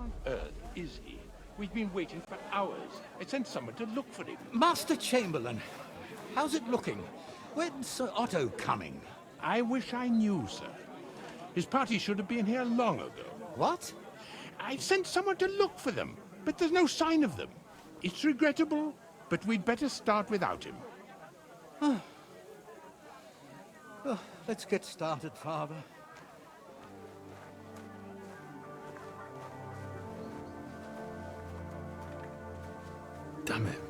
on earth is he? We've been waiting for hours. I sent someone to look for him. Master Chamberlain, how's it looking? When's Sir Otto coming? I wish I knew, sir. His party should have been here long ago. What? I've sent someone to look for them, but there's no sign of them. It's regrettable, but we'd better start without him. Oh, let's get started, Father. Damn it.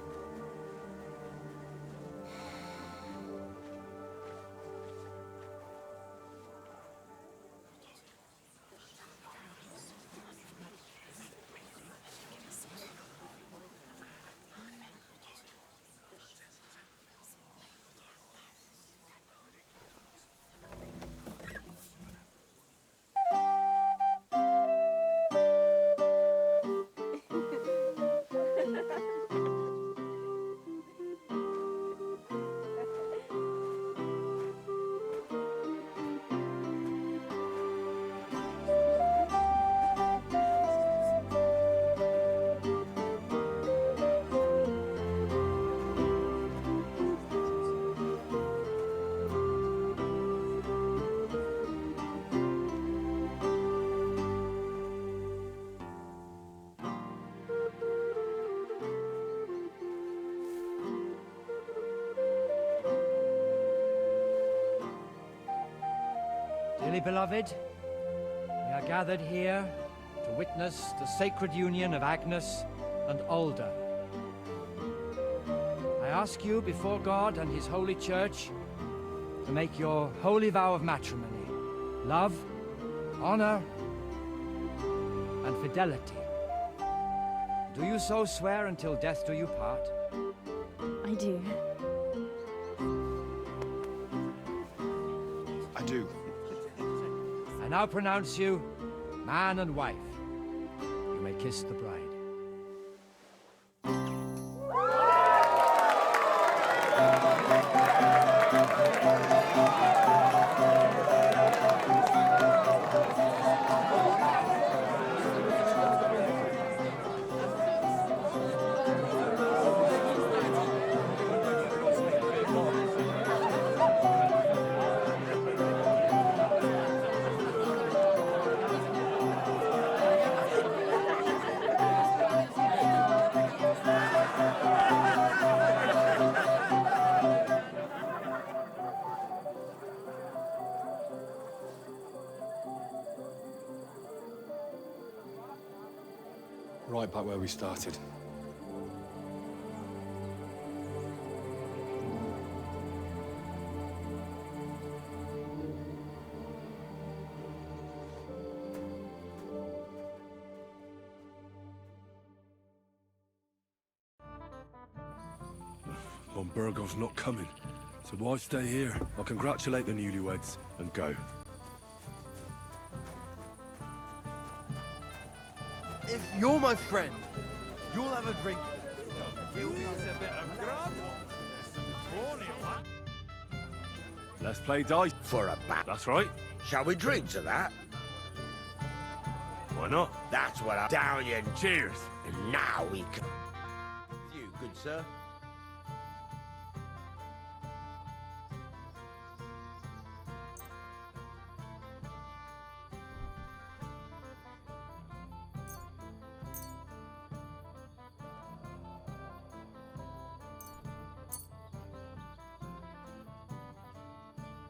Dearly beloved, we are gathered here to witness the sacred union of Agnes and Alda. I ask you before God and His holy church to make your holy vow of matrimony, love, honor, and fidelity. Do you so swear until death do you part? I do. I do. I now pronounce you man and wife. You may kiss the bride. Right back where we started. Von Burgov's not coming, so why stay here? I'll congratulate the newlyweds and go. If you're my friend, you'll have a drink. Let's play dice. For a bat. That's right. Shall we drink to that? Why not? That's what I'm down you. Cheers. And now we can... You, good sir.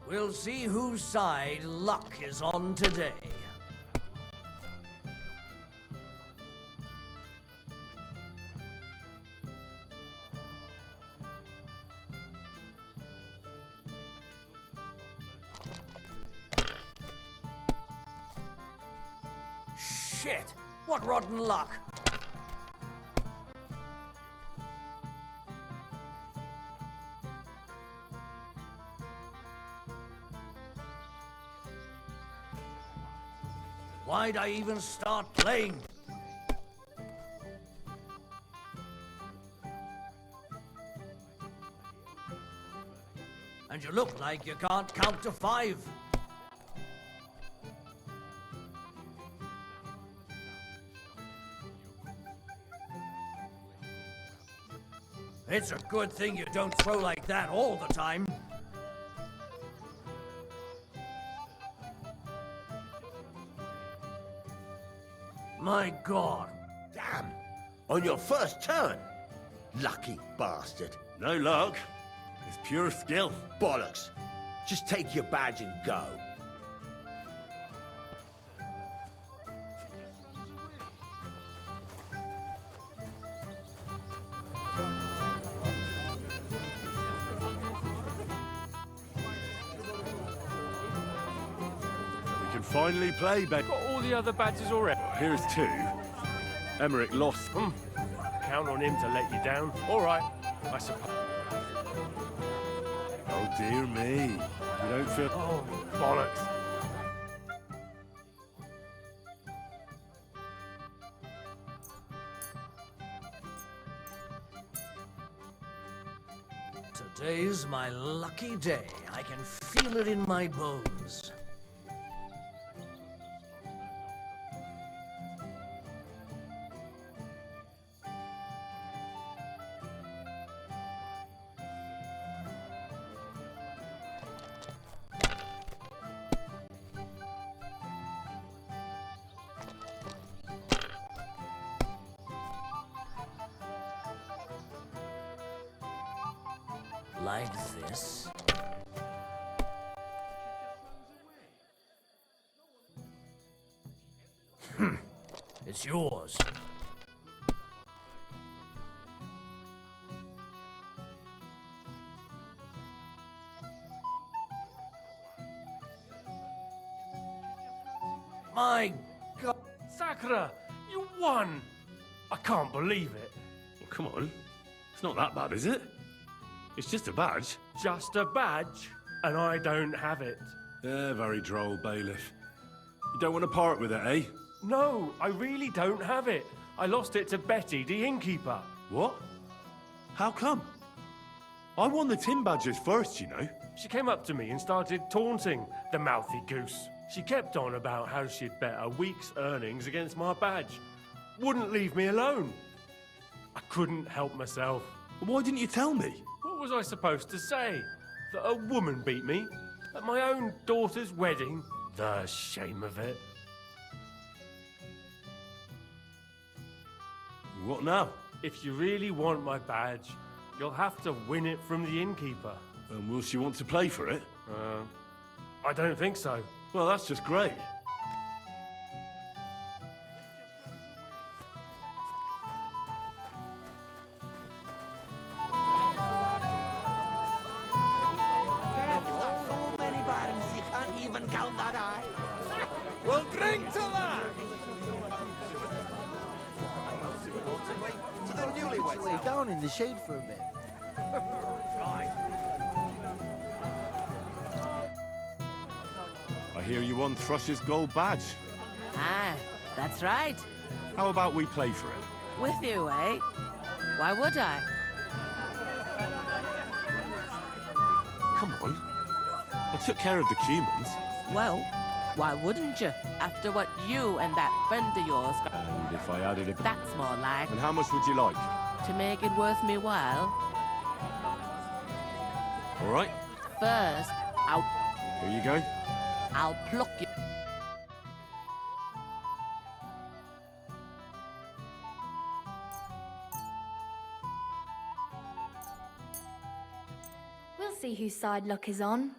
We'll see whose side luck is on today. Shit! What rotten luck! Why'd I even start playing? And you look like you can't count to 5. It's a good thing you don't throw like that all the time. My God. Damn! On your first turn! Lucky bastard. No luck. It's pure skill. Bollocks! Just take your badge and go. We can finally play, Ben. Got all the other badges already. Here's 2. Emmerich lost. Count on him to let you down. All right, I suppose. Oh, dear me. You don't feel... Oh, bollocks. Today's my lucky day. I can feel it in my bones. Like this. It's yours. My God. Sakura, you won! I can't believe it. Well, come on. It's not that bad, is it? It's just a badge. Just a badge, and I don't have it. Very droll, bailiff. You don't want to part with it, eh? No, I really don't have it. I lost it to Betty, the innkeeper. What? How come? I won the tin badges first, you know. She came up to me and started taunting, the mouthy goose. She kept on about how she'd bet a week's earnings against my badge. Wouldn't leave me alone. I couldn't help myself. Why didn't you tell me? What was I supposed to say? That a woman beat me? At my own daughter's wedding? The shame of it. What now? If you really want my badge, you'll have to win it from the innkeeper. And will she want to play for it? I don't think so. Well, that's just great. So many barons, you can't even count that high. Well, drink to that! To the newlyweds. Lay down in the shade for a bit. I hear you won Thrush's gold badge. Ah, that's right. How about we play for it? With you, eh? Why would I? Come on. I took care of the humans. Well, why wouldn't you? After what you and that friend of yours got... And if I added a... That's more like. And how much would you like? To make it worth me while. All right. First, Here you go. I'll pluck you. We'll see whose side luck is on.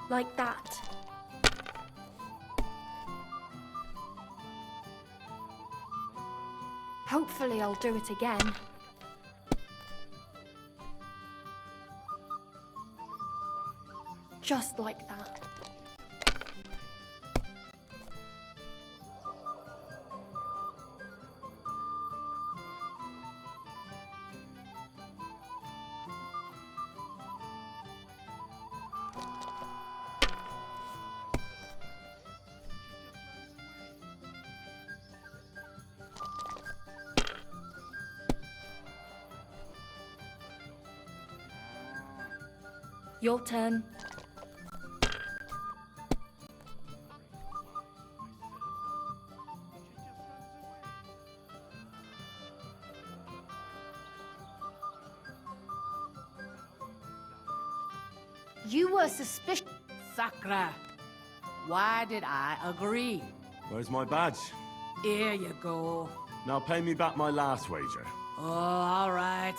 Like that. Hopefully I'll do it again. Just like that. Your turn. You were suspicious. Sakra. Why did I agree? Where's my badge? Here you go. Now pay me back my last wager. Oh, all right.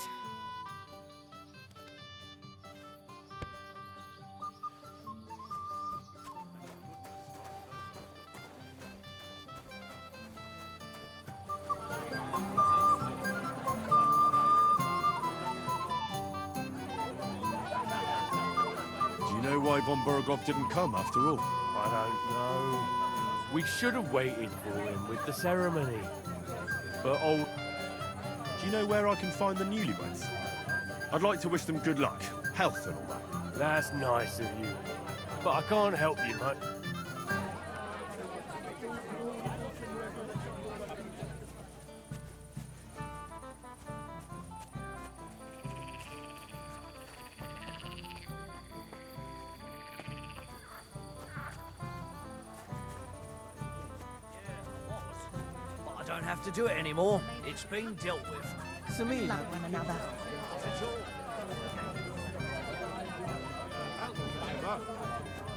Do you know why von Berghoff didn't come after all? I don't know. We should have waited for him with the ceremony. But old... Do you know where I can find the newlyweds? I'd like to wish them good luck, health and all that. That's nice of you. But I can't help you much. But I don't have to do it anymore. It's been dealt with. Samina, Love one another.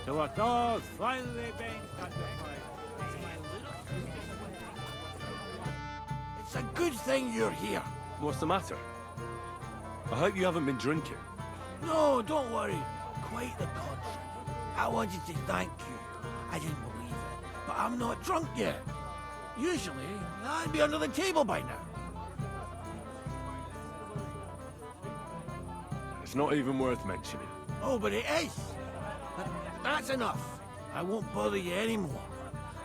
To a cause finally being satisfied. It's a good thing you're here. What's the matter? I hope you haven't been drinking. No, don't worry. Quite the contrary. I wanted to thank you. I didn't believe it, but I'm not drunk yet. Usually, I'd be under the table by now. It's not even worth mentioning. Oh, but it is. But that's enough. I won't bother you anymore.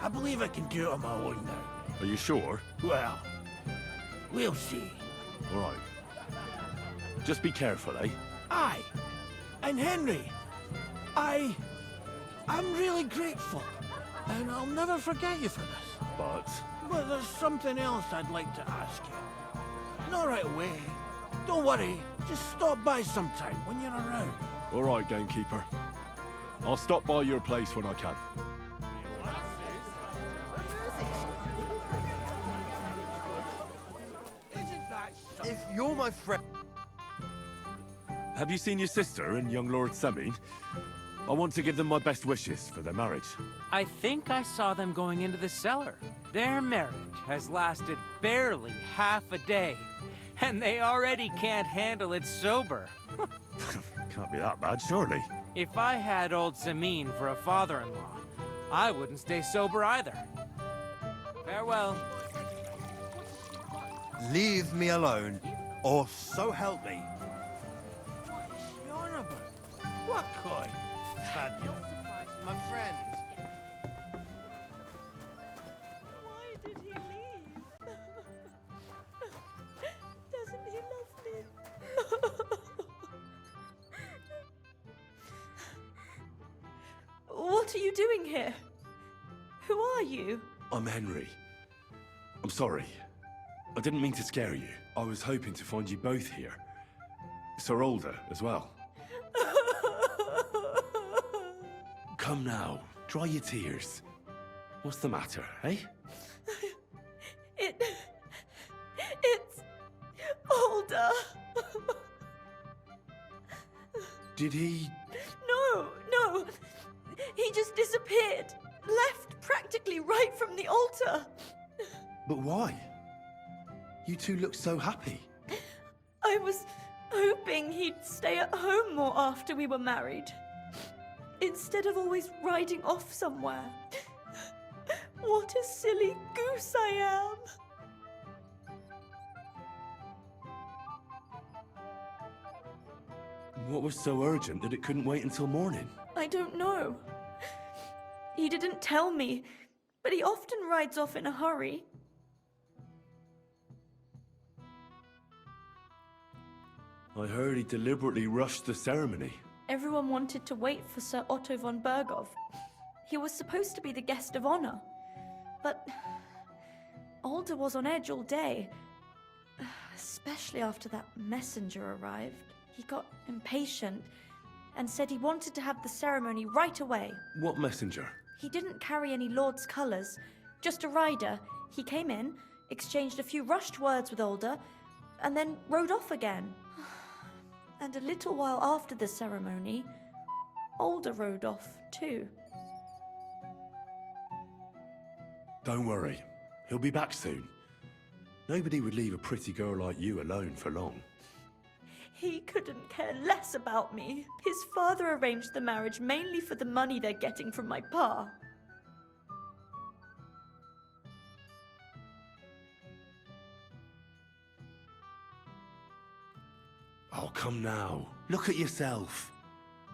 I believe I can do it on my own now. Are you sure? Well, we'll see. All right. Just be careful, eh? Aye. And Henry, I'm really grateful. And I'll never forget you for this. But there's something else I'd like to ask you. Not right away. Don't worry. Just stop by sometime when you're around. All right, gamekeeper. I'll stop by your place when I can. if you're my friend... Have you seen your sister and young Lord Semin? I want to give them my best wishes for their marriage. I think I saw them going into the cellar. Their marriage has lasted barely half a day, and they already can't handle it sober. Can't be that bad, surely. If I had old Samin for a father-in-law, I wouldn't stay sober either. Farewell. Leave me alone, or so help me. What coin? My friend. Why did he leave? Doesn't he love me? What are you doing here? Who are you? I'm Henry. I'm sorry. I didn't mean to scare you. I was hoping to find you both here. Sir Older as well. Come now, dry your tears. What's the matter, eh? It's Older. Did he... No. He just disappeared. Left practically right from the altar. But why? You two look so happy. I was hoping he'd stay at home more after we were married. Instead of always riding off somewhere. What a silly goose I am. What was so urgent that it couldn't wait until morning? I don't know. He didn't tell me, but he often rides off in a hurry. I heard he deliberately rushed the ceremony. Everyone wanted to wait for Sir Otto von Berghoff. He was supposed to be the guest of honor. But Alder was on edge all day. Especially after that messenger arrived. He got impatient and said he wanted to have the ceremony right away. What messenger? He didn't carry any Lord's colours, just a rider. He came in, exchanged a few rushed words with Older, and then rode off again. And a little while after the ceremony, Older rode off too. Don't worry. He'll be back soon. Nobody would leave a pretty girl like you alone for long. He couldn't care less about me. His father arranged the marriage mainly for the money they're getting from my pa. Oh, come now. Look at yourself.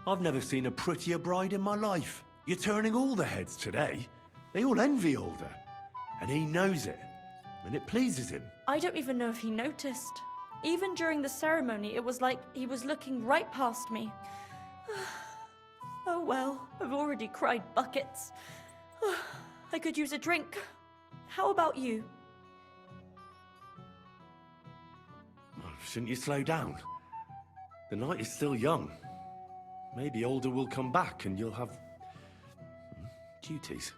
I've never seen a prettier bride in my life. You're turning all the heads today. They all envy Older. And he knows it. And it pleases him. I don't even know if he noticed. Even during the ceremony, it was like he was looking right past me. Oh well, I've already cried buckets. I could use a drink. How about you? Oh, shouldn't you slow down? The night is still young. Maybe Older will come back and you'll have duties.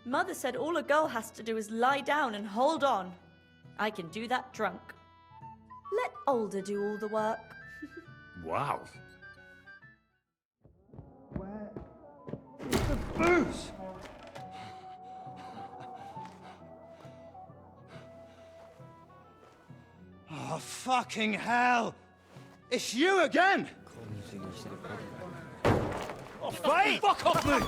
Mother said all a girl has to do is lie down and hold on. I can do that drunk. Let Older do all the work. Wow. Where is the booze? Oh, fucking hell! It's you again! Oh, fight! Fuck off me!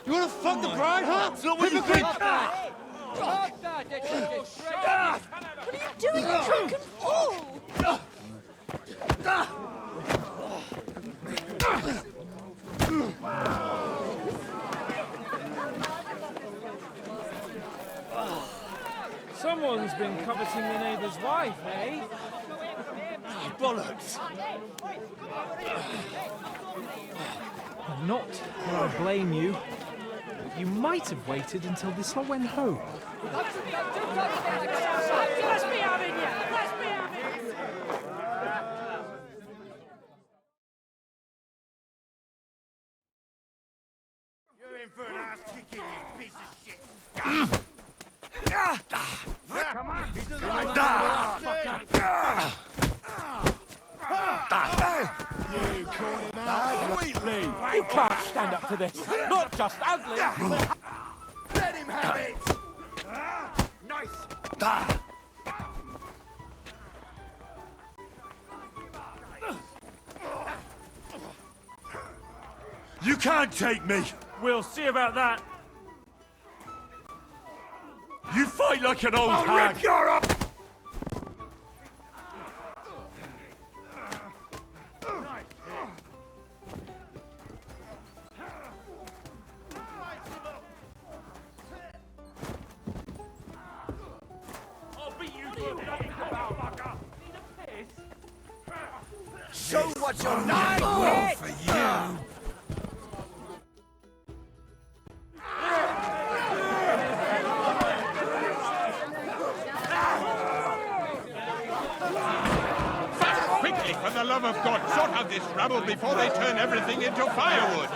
You wanna fuck the bride, huh? It's not what you think! What are you doing, you drunken fool? Someone's been coveting the neighbour's wife, eh? Bollocks! I'm not where I blame you. You might have waited until this all went home. Let's be having you! Let's be having you! You're in for an ass kicking, you piece of shit. Come on! You call him out sweetly. You can't stand up to this. Not just ugly. Let him have it. Nice. You can't take me! We'll see about that. You fight like an old hag! Rip your up. Show what you're not for you. Quickly, for the love of God, sort out this rabble before they turn everything into firewood.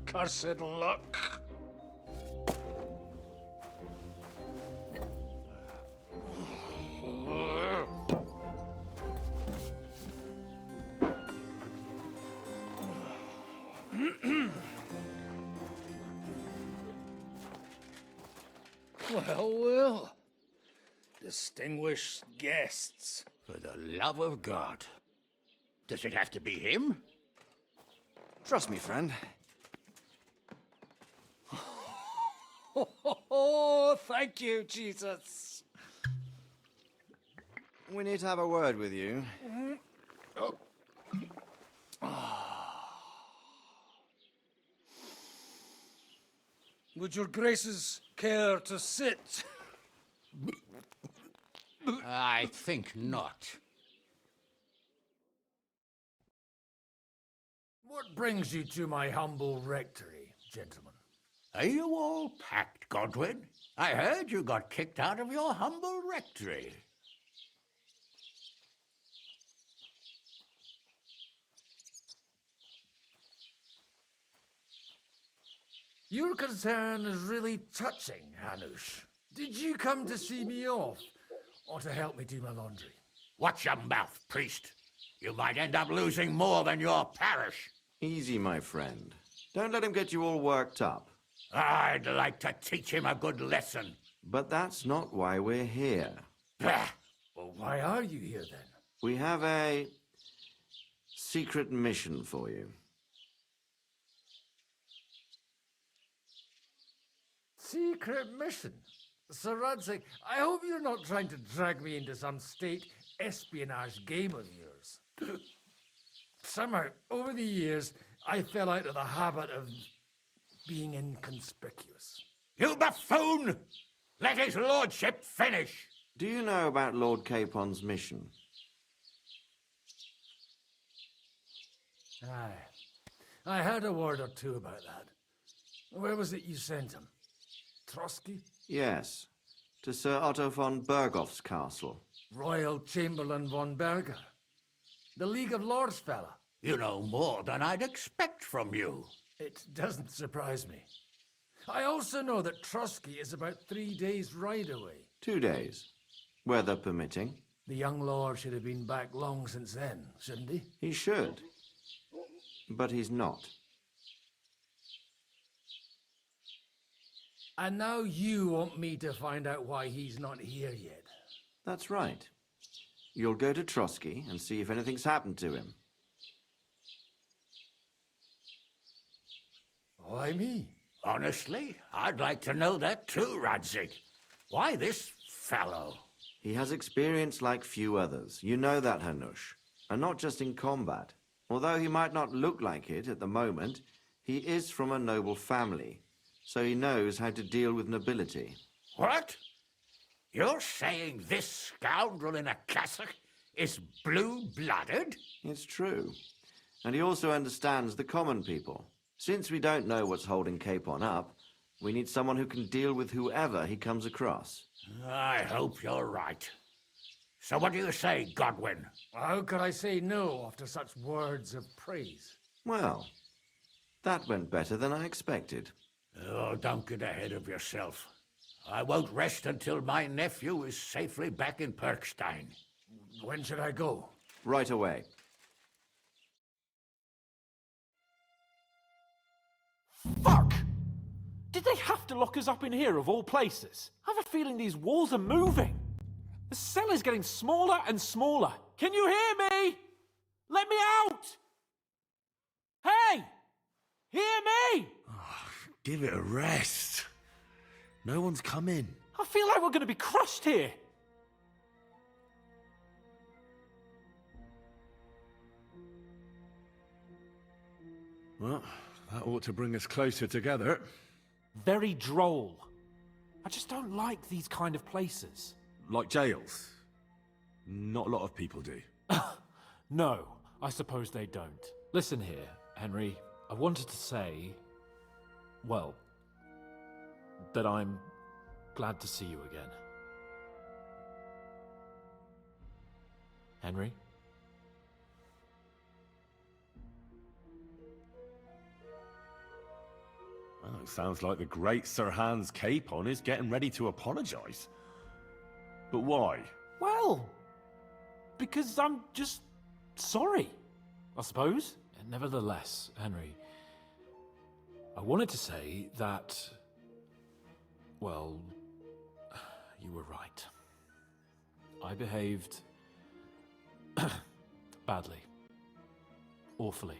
Cursed luck. Well. Distinguished guests. For the love of God. Does it have to be him? Trust me, friend. Oh, thank you, Jesus. We need to have a word with you. Would your graces care to sit? I think not. What brings you to my humble rectory, gentlemen? Are you all packed, Godwin? I heard you got kicked out of your humble rectory. Your concern is really touching, Hanush. Did you come to see me off, or to help me do my laundry? Watch your mouth, priest. You might end up losing more than your parish. Easy, my friend. Don't let him get you all worked up. I'd like to teach him a good lesson. But that's not why we're here. Bah! Well, why are you here, then? We have a secret mission for you. Secret mission? Sir Radzig, I hope you're not trying to drag me into some state espionage game of yours. Somehow, over the years, I fell out of the habit of being inconspicuous. You buffoon! Let his lordship finish! Do you know about Lord Capon's mission? Aye. I heard a word or two about that. Where was it you sent him? Trotsky? Yes, to Sir Otto von Berghoff's castle. Royal Chamberlain von Berger. The League of Lords fella. You know more than I'd expect from you. It doesn't surprise me. I also know that Trotsky is about 3 days' ride away. 2 days, weather permitting. The young lord should have been back long since then, shouldn't he? He should, but he's not. And now you want me to find out why he's not here yet. That's right. You'll go to Trotsky and see if anything's happened to him. Why me? Honestly, I'd like to know that too, Radzig. Why this fellow? He has experience like few others. You know that, Hanush. And not just in combat. Although he might not look like it at the moment, he is from a noble family. So he knows how to deal with nobility. What? You're saying this scoundrel in a cassock is blue-blooded? It's true. And he also understands the common people. Since we don't know what's holding Capon up, we need someone who can deal with whoever he comes across. I hope you're right. So what do you say, Godwin? How could I say no after such words of praise? Well, that went better than I expected. Oh, don't get ahead of yourself. I won't rest until my nephew is safely back in Perkstein. When should I go? Right away. Fuck! Did they have to lock us up in here of all places? I have a feeling these walls are moving. The cell is getting smaller and smaller. Can you hear me? Let me out! Hey! Hear me! Give it a rest. No one's come in. I feel like we're going to be crushed here. Well, that ought to bring us closer together. Very droll. I just don't like these kind of places. Like jails. Not a lot of people do. No, I suppose they don't. Listen here, Henry. I wanted to say, well, that I'm glad to see you again. Henry? Well, it sounds like the great Sir Hans Capon is getting ready to apologize. But why? Well, because I'm just sorry, I suppose. And nevertheless, Henry, I wanted to say that, well, You were right. I behaved badly. Awfully.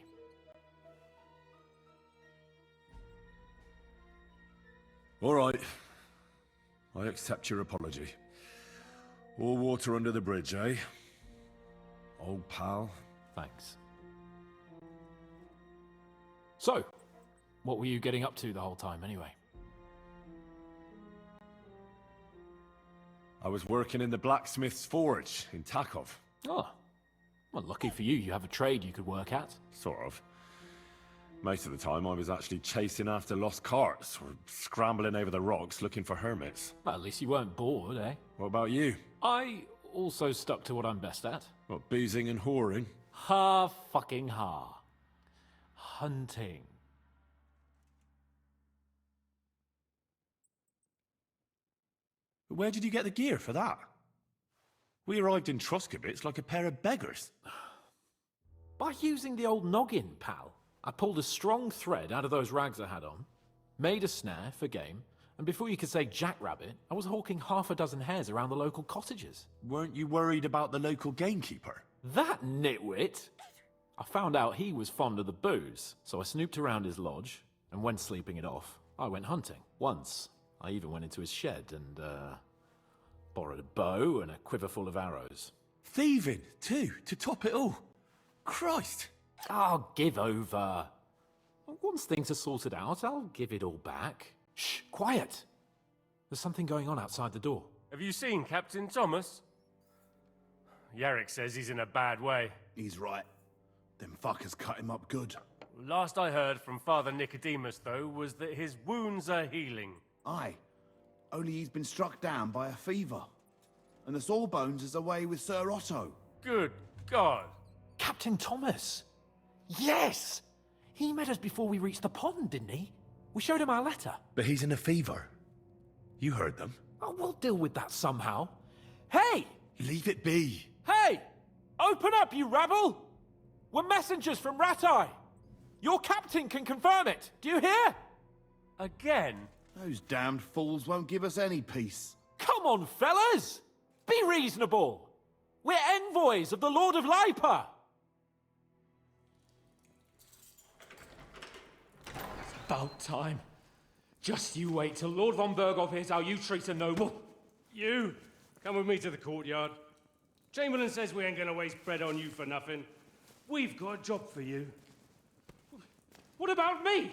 All right. I accept your apology. All water under the bridge, eh? Old pal. Thanks. So, what were you getting up to the whole time, anyway? I was working in the blacksmith's forge in Takov. Oh. Well, lucky for you, you have a trade you could work at. Sort of. Most of the time I was actually chasing after lost carts, or scrambling over the rocks looking for hermits. Well, at least you weren't bored, eh? What about you? I also stuck to what I'm best at. What, boozing and whoring? Ha-fucking-ha. Hunting. Where did you get the gear for that? We arrived in Troskobitz like a pair of beggars. By using the old noggin, pal. I pulled a strong thread out of those rags I had on, made a snare for game, and before you could say jackrabbit, I was hawking half a dozen hares around the local cottages. Weren't you worried about the local gamekeeper? That nitwit! I found out he was fond of the booze, so I snooped around his lodge, and when sleeping it off, I went hunting. Once, I even went into his shed and, borrowed a bow and a quiver full of arrows. Thieving, too, to top it all. Christ! Oh, give over. Once things are sorted out, I'll give it all back. Shh, quiet! There's something going on outside the door. Have you seen Captain Thomas? Yarrick says he's in a bad way. He's right. Them fuckers cut him up good. Last I heard from Father Nicodemus, though, was that his wounds are healing. Aye. Only he's been struck down by a fever. And the Sawbones is away with Sir Otto. Good God. Captain Thomas! Yes! He met us before we reached the pond, didn't he? We showed him our letter. But he's in a fever. You heard them. Oh, we'll deal with that somehow. Hey! Leave it be. Hey! Open up, you rabble! We're messengers from Ratai. Your captain can confirm it. Do you hear? Again? Those damned fools won't give us any peace. Come on, fellas! Be reasonable. We're envoys of the Lord of Lipa. About time. Just you wait till Lord von Berghoff hears how you treat a noble. You, come with me to the courtyard. Chamberlain says we ain't gonna waste bread on you for nothing. We've got a job for you. What about me?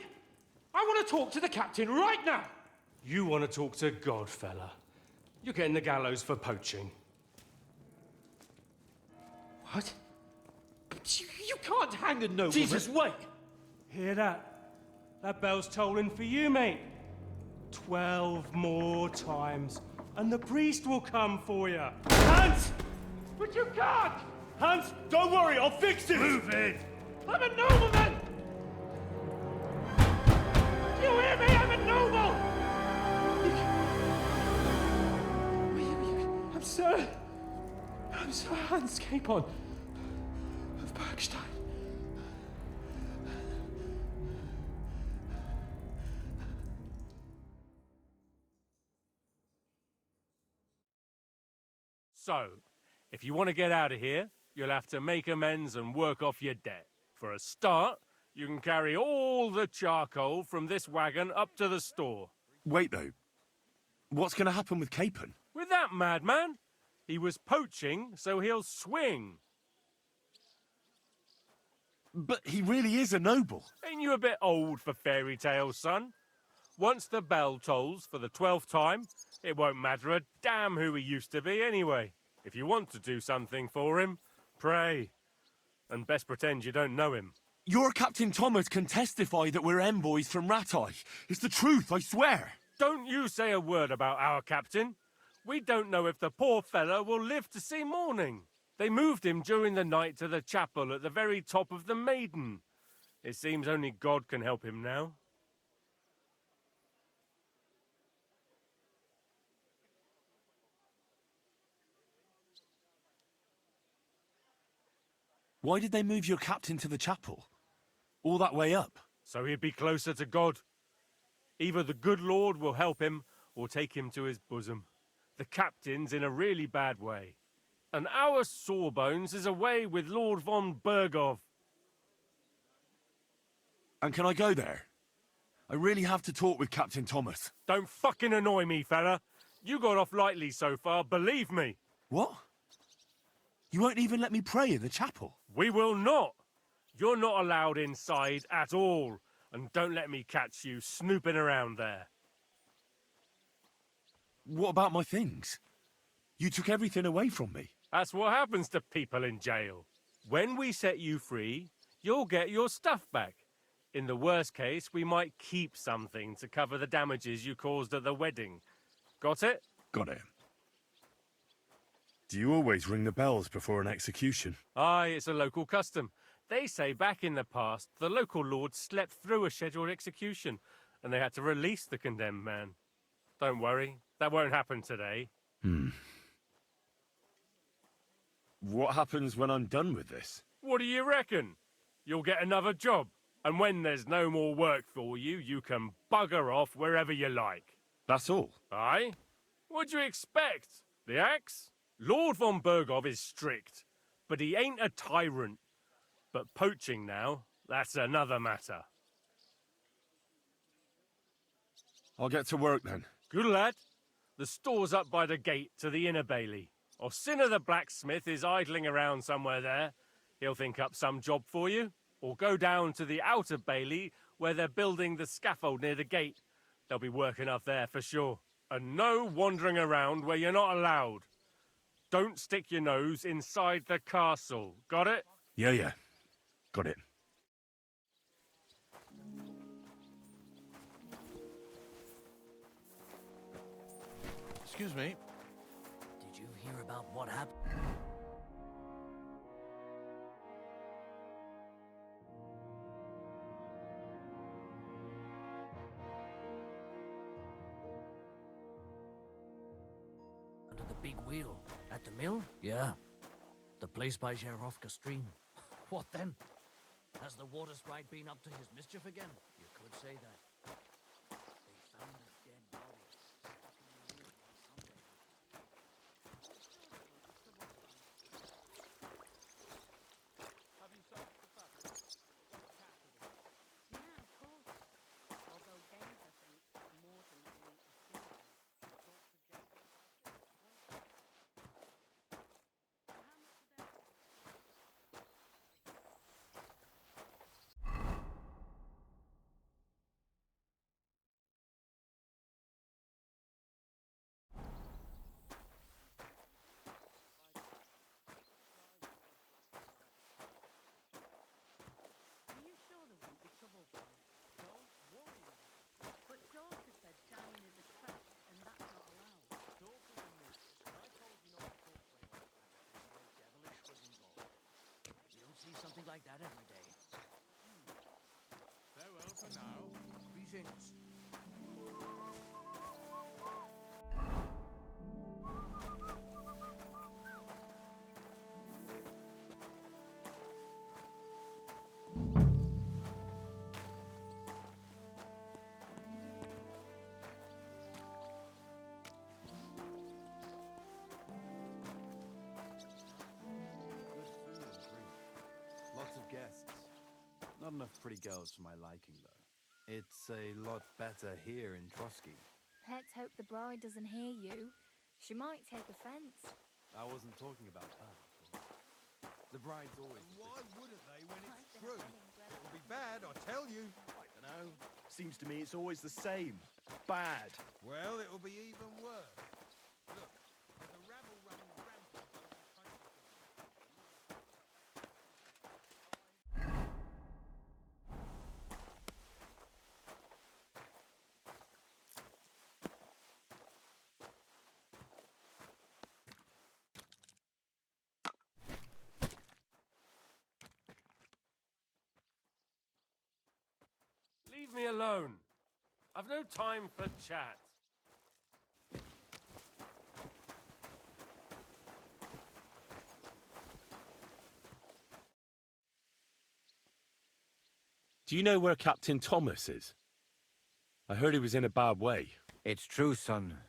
I want to talk to the captain right now. You want to talk to God, fella. You're getting the gallows for poaching. What? But you can't hang a nobleman. Jesus, wait! Hear that? That bell's tolling for you, mate. 12 more times, and the priest will come for you. Hans! But you can't! Hans, don't worry, I'll fix it! Move it! I'm a nobleman! You hear me? I'm a noble! I'm Sir Hans Capon of Bergstein. So, if you want to get out of here, you'll have to make amends and work off your debt. For a start, you can carry all the charcoal from this wagon up to the store. Wait, though. What's going to happen with Capon? With that madman? He was poaching, so he'll swing. But he really is a noble. Ain't you a bit old for fairy tales, son? Once the bell tolls for the 12th time, it won't matter a damn who he used to be anyway. If you want to do something for him, pray. And best pretend you don't know him. Your Captain Thomas can testify that we're envoys from Ratai. It's the truth, I swear. Don't you say a word about our captain. We don't know if the poor fellow will live to see morning. They moved him during the night to the chapel at the very top of the Maiden. It seems only God can help him now. Why did they move your captain to the chapel? All that way up? So he'd be closer to God. Either the good Lord will help him, or take him to his bosom. The captain's in a really bad way. And our Sawbones is away with Lord von Bergov. And can I go there? I really have to talk with Captain Thomas. Don't fucking annoy me, fella. You got off lightly so far, believe me. What? You won't even let me pray in the chapel? We will not. You're not allowed inside at all. And don't let me catch you snooping around there. What about my things? You took everything away from me. That's what happens to people in jail. When we set you free, you'll get your stuff back. In the worst case, we might keep something to cover the damages you caused at the wedding. Got it? Got it. Do you always ring the bells before an execution? Aye, it's a local custom. They say back in the past, the local lords slept through a scheduled execution, and they had to release the condemned man. Don't worry, that won't happen today. What happens when I'm done with this? What do you reckon? You'll get another job, and when there's no more work for you, you can bugger off wherever you like. That's all? Aye? What'd you expect? The axe? Lord von Bergov is strict, but he ain't a tyrant. But poaching now, that's another matter. I'll get to work then. Good lad. The store's up by the gate to the inner bailey. Orsina the blacksmith is idling around somewhere there. He'll think up some job for you. Or go down to the outer bailey where they're building the scaffold near the gate. They'll be working up there for sure. And no wandering around where you're not allowed. Don't stick your nose inside the castle. Got it? Yeah. Got it. Excuse me. Did you hear about what happened? Under the big wheel at the mill? Yeah. The place by Zherovka stream. What then? Has the water sprite been up to his mischief again? You could say that. They found a dead body stuck in the wheel on Sunday. Have you searched the fabric? Yeah, of course. Although Danger thinks more than likely it's Silver. Talk to Jacob. How much are there? Are you sure there won't be trouble for you? Don't worry. But Dorcas said dining is a trap, and that's not allowed. Dorcas and me. I told you not to talk to anyone. Devilish was involved. You don't see something like that every day. Farewell for now. Greetings. Good food and drink. Lots of guests. Not enough pretty girls for my liking, though. It's a lot better here in Trotsky. Let's hope the bride doesn't hear you. She might take offense. I wasn't talking about her. The bride's always... Why wouldn't they when it's true? It'll be bad, I tell you. I don't know. Seems to me it's always the same. Bad. Well, it'll be even worse. Look, there's a rabble running rampant over the countryside. Leave me alone. I've no time for chat. Do you know where Captain Thomas is? I heard he was in a bad way. It's true, son.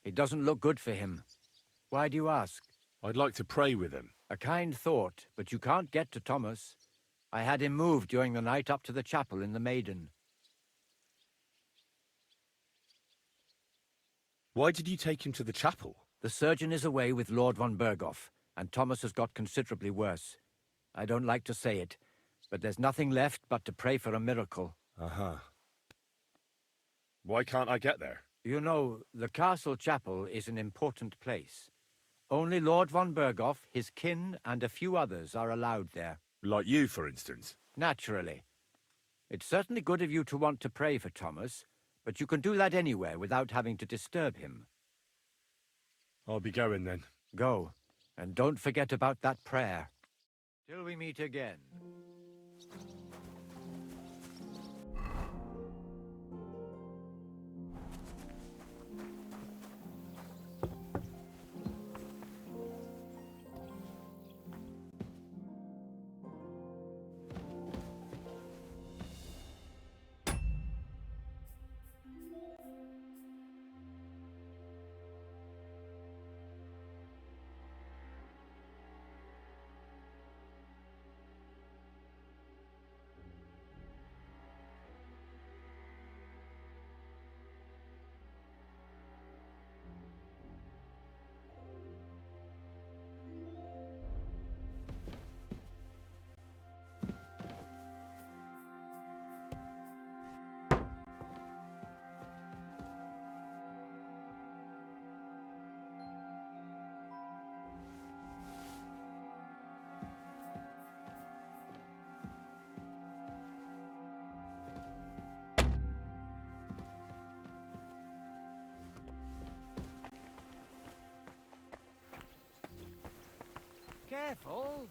It doesn't look good for him. Why do you ask? I'd like to pray with him. A kind thought, but you can't get to Thomas. I had him moved during the night up to the chapel in the Maiden. Why did you take him to the chapel? The surgeon is away with Lord von Berghoff, and Thomas has got considerably worse. I don't like to say it, but there's nothing left but to pray for a miracle. Uh-huh. Why can't I get there? You know, the castle chapel is an important place. Only Lord von Berghoff, his kin, and a few others are allowed there. Like you, for instance? Naturally. It's certainly good of you to want to pray for Thomas, but you can do that anywhere without having to disturb him. I'll be going then. Go, and don't forget about that prayer. Till we meet again. Careful!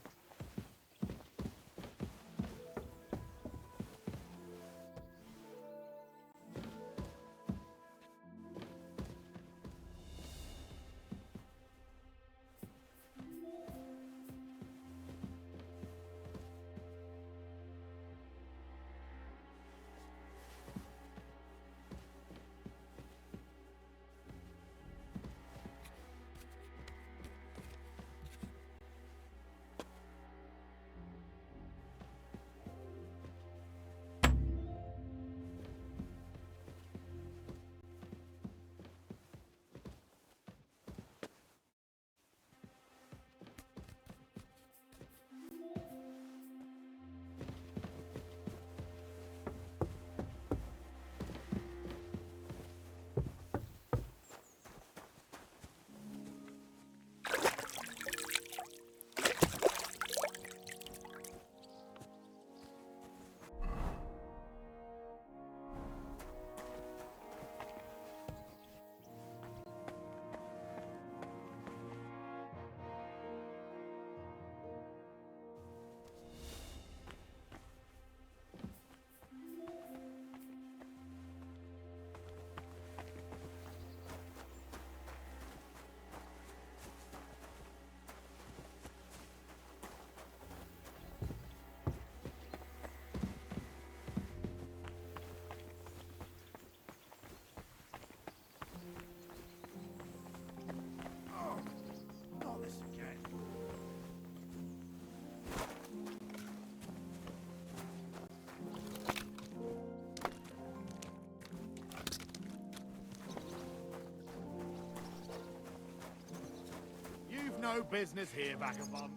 No business here, vagabond.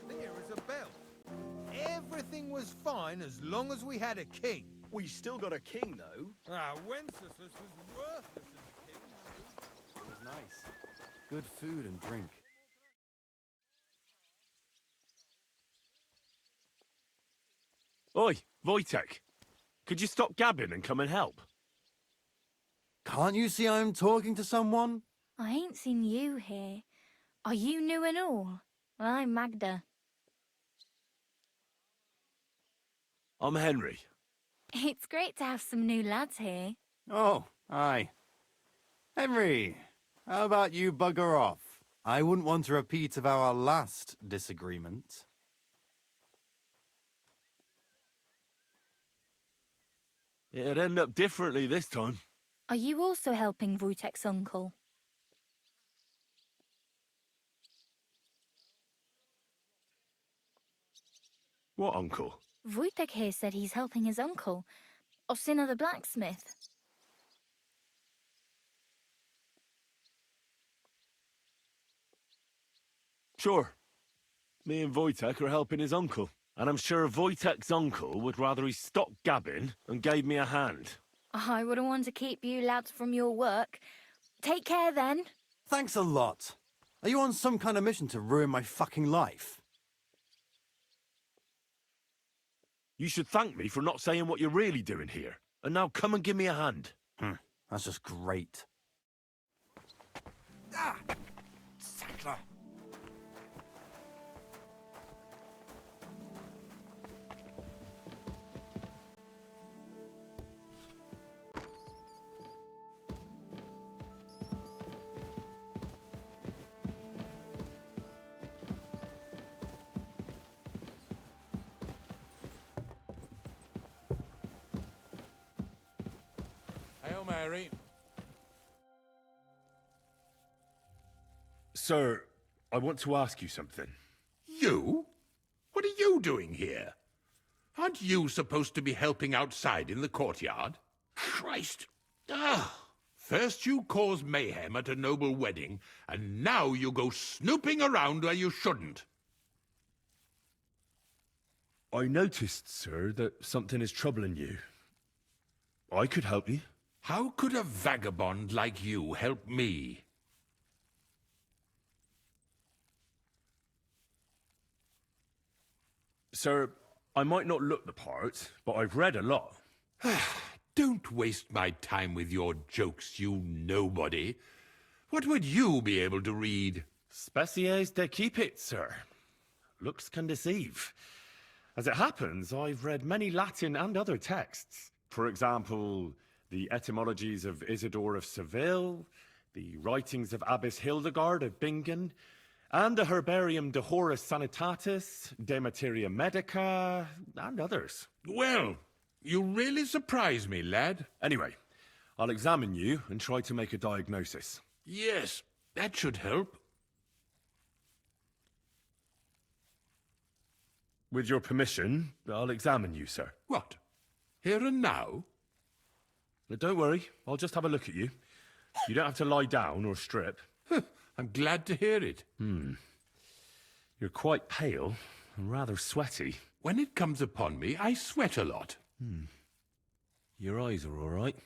There is a bell. Everything was fine as long as we had a king. We still got a king, though. Wenceslas was worthless as a king. It was nice. Good food and drink. Oi, Wojtek. Could you stop gabbing and come and help? Can't you see I'm talking to someone? I ain't seen you here. Are you new and all? Well, I'm Magda. I'm Henry. It's great to have some new lads here. Oh, aye. Henry, how about you bugger off? I wouldn't want a repeat of our last disagreement. It'd end up differently this time. Are you also helping Wojtek's uncle? What uncle? Wojtek here said he's helping his uncle, Osina the blacksmith. Sure. Me and Wojtek are helping his uncle. And I'm sure Wojtek's uncle would rather he stopped gabbing and gave me a hand. I wouldn't want to keep you lads from your work. Take care then. Thanks a lot. Are you on some kind of mission to ruin my fucking life? You should thank me for not saying what you're really doing here. And now come and give me a hand. That's just great. Ah! Sacre! Hail Mary. Sir, I want to ask you something. You? What are you doing here? Aren't you supposed to be helping outside in the courtyard? Christ! First you cause mayhem at a noble wedding, and now you go snooping around where you shouldn't. I noticed, sir, that something is troubling you. I could help you. How could a vagabond like you help me? Sir, I might not look the part, but I've read a lot. Don't waste my time with your jokes, you nobody. What would you be able to read? Species de cipit, sir. Looks can deceive. As it happens, I've read many Latin and other texts. For example, the etymologies of Isidore of Seville, the writings of Abbess Hildegard of Bingen, and the Herbarium de Horis Sanitatis, De Materia Medica, and others. Well, you really surprise me, lad. Anyway, I'll examine you and try to make a diagnosis. Yes, that should help. With your permission, I'll examine you, sir. What? Here and now? Now, don't worry, I'll just have a look at you. You don't have to lie down or strip. I'm glad to hear it. You're quite pale and rather sweaty. When it comes upon me, I sweat a lot. Your eyes are all right.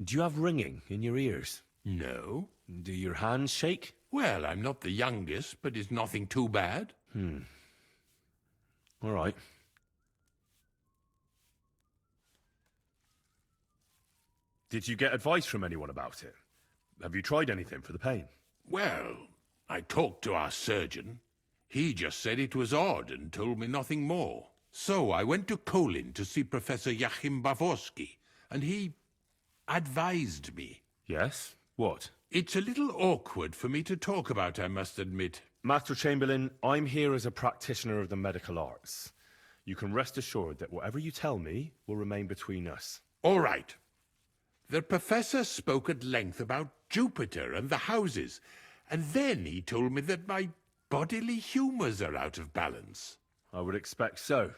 Do you have ringing in your ears? No. Do your hands shake? Well, I'm not the youngest, but it's nothing too bad. All right. Did you get advice from anyone about it? Have you tried anything for the pain? Well, I talked to our surgeon. He just said it was odd and told me nothing more. So I went to Kolin to see Professor Joachim Bavorsky, and he advised me. Yes? What? It's a little awkward for me to talk about, I must admit. Master Chamberlain, I'm here as a practitioner of the medical arts. You can rest assured that whatever you tell me will remain between us. All right. The professor spoke at length about Jupiter and the houses, and then he told me that my bodily humours are out of balance. I would expect so.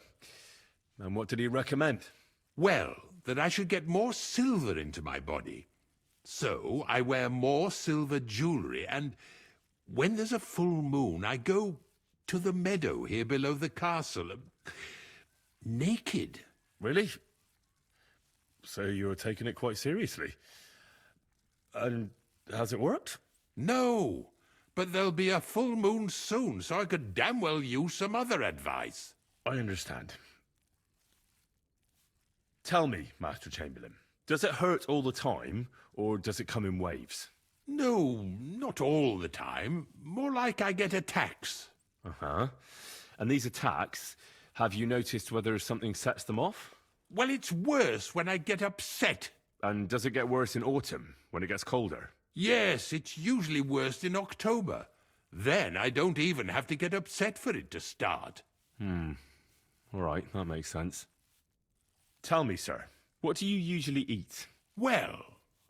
And what did he recommend? Well, that I should get more silver into my body. So I wear more silver jewellery, and when there's a full moon, I go to the meadow here below the castle, naked. Really? So you're taking it quite seriously. And has it worked? No, but there'll be a full moon soon, so I could damn well use some other advice. I understand. Tell me, Master Chamberlain, does it hurt all the time, or does it come in waves? No, not all the time. More like I get attacks. Uh-huh. And these attacks, have you noticed whether something sets them off? Well, it's worse when I get upset. And does it get worse in autumn, when it gets colder? Yes, it's usually worst in October. Then I don't even have to get upset for it to start. All right, that makes sense. Tell me, sir, what do you usually eat? Well,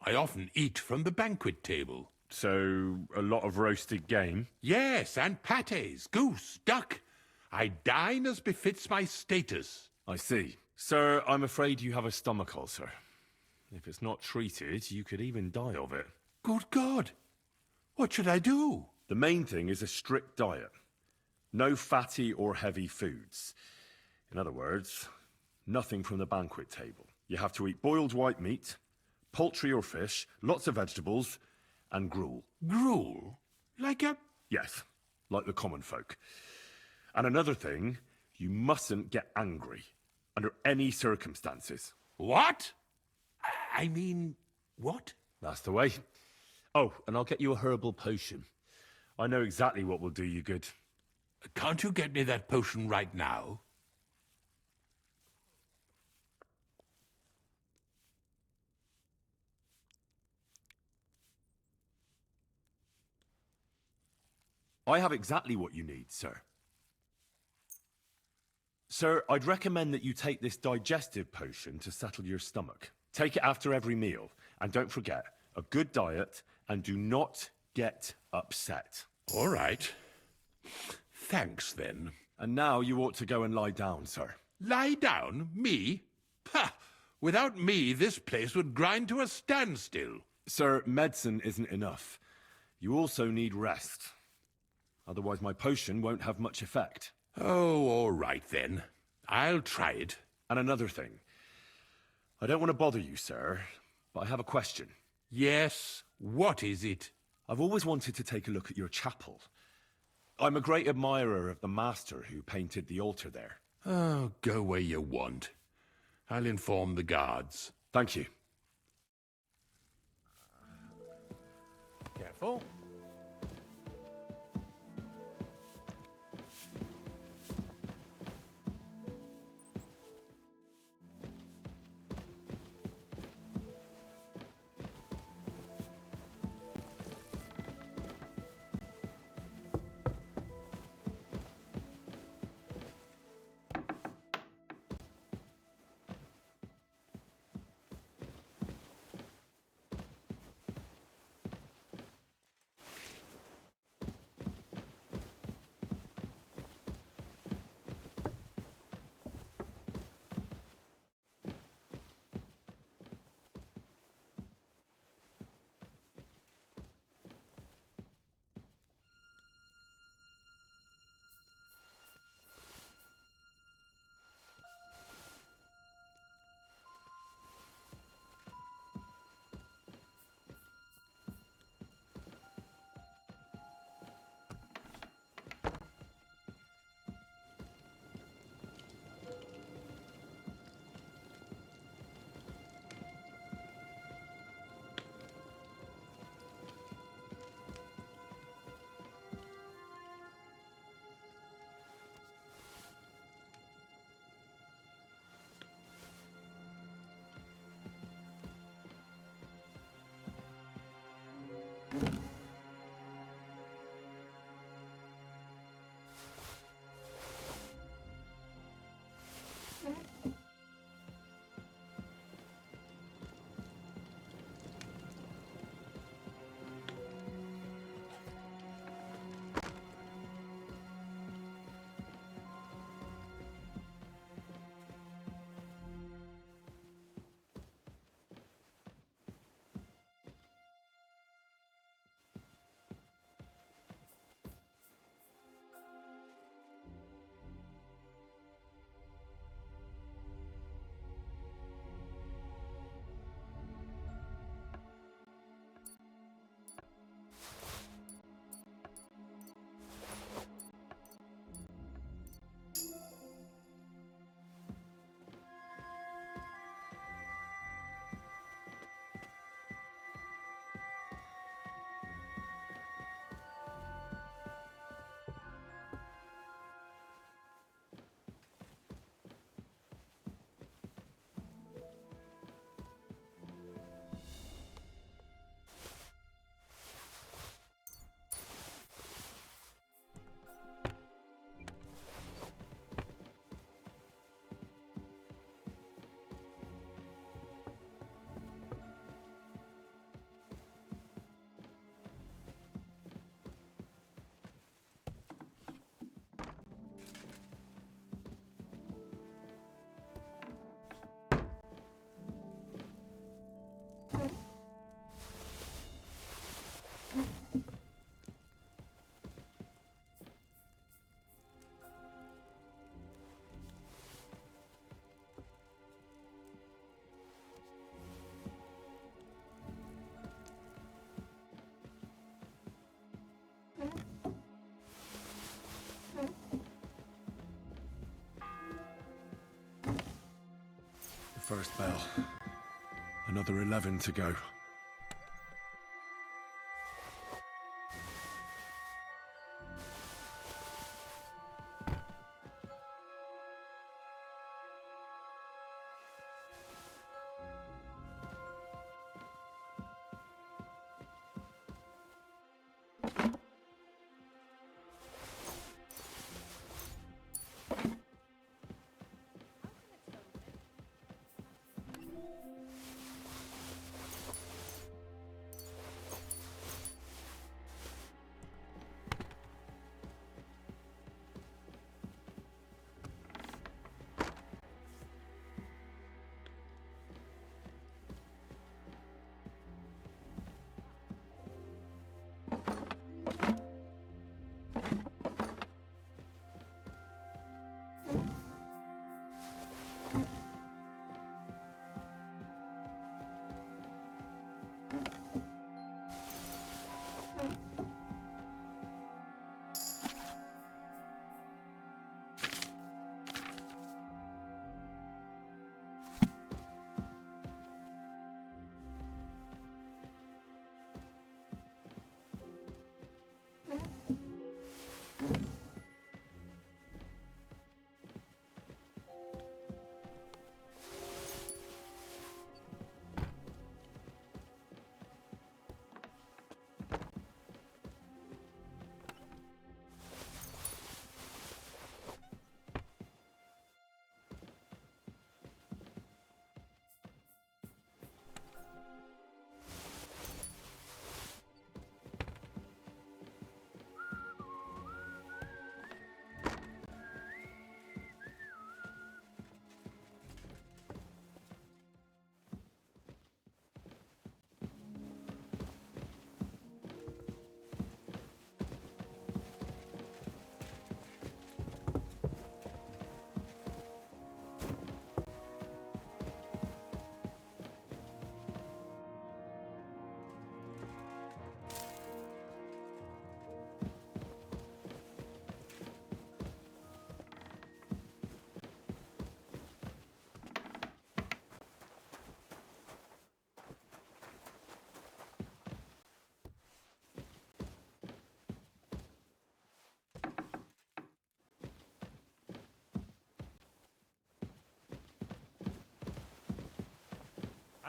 I often eat from the banquet table. So, a lot of roasted game? Yes, and pâtés, goose, duck. I dine as befits my status. I see. Sir, I'm afraid you have a stomach ulcer. If it's not treated, you could even die of it. Good God! What should I do? The main thing is a strict diet. No fatty or heavy foods. In other words, nothing from the banquet table. You have to eat boiled white meat, poultry or fish, lots of vegetables, and gruel. Gruel? Like a... Yes, like the common folk. And another thing, you mustn't get angry, under any circumstances. What? I mean, what? That's the way. Oh, and I'll get you a herbal potion. I know exactly what will do you good. Can't you get me that potion right now? I have exactly what you need, sir. Sir, I'd recommend that you take this digestive potion to settle your stomach. Take it after every meal, and don't forget, a good diet, and do not get upset. All right. Thanks, then. And now you ought to go and lie down, sir. Lie down? Me? Ha! Without me, this place would grind to a standstill. Sir, medicine isn't enough. You also need rest. Otherwise my potion won't have much effect. Oh, all right then. I'll try it. And another thing. I don't want to bother you, sir, but I have a question. Yes? What is it? I've always wanted to take a look at your chapel. I'm a great admirer of the master who painted the altar there. Oh, go where you want. I'll inform the guards. Thank you. Careful. first bell. Another 11 to go.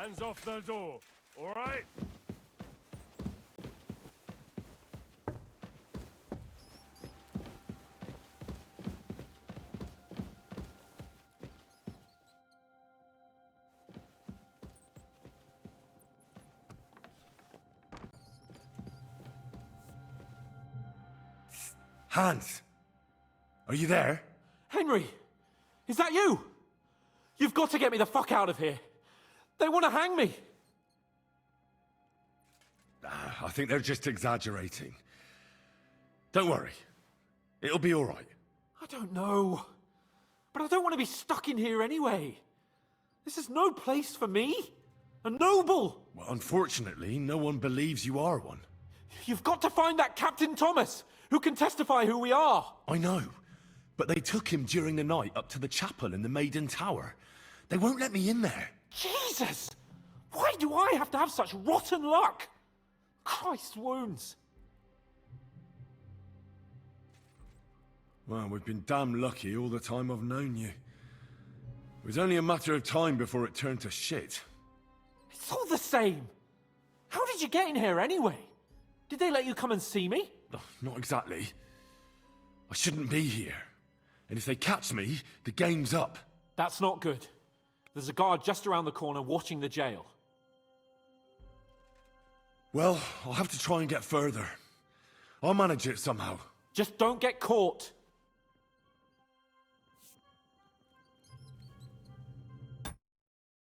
Hands off the door, all right? Hans! Are you there? Henry! Is that you? You've got to get me the fuck out of here. They want to hang me. I think they're just exaggerating. Don't worry. It'll be all right. I don't know. But I don't want to be stuck in here anyway. This is no place for me. A noble. Well, unfortunately, no one believes you are one. You've got to find that Captain Thomas, who can testify who we are. I know. But they took him during the night up to the chapel in the Maiden Tower. They won't let me in there. Jesus! Why do I have to have such rotten luck? Christ's wounds. Well, we've been damn lucky all the time I've known you. It was only a matter of time before it turned to shit. It's all the same. How did you get in here anyway? Did they let you come and see me? Oh, not exactly. I shouldn't be here. And if they catch me, the game's up. That's not good. There's a guard just around the corner watching the jail. Well, I'll have to try and get further. I'll manage it somehow. Just don't get caught.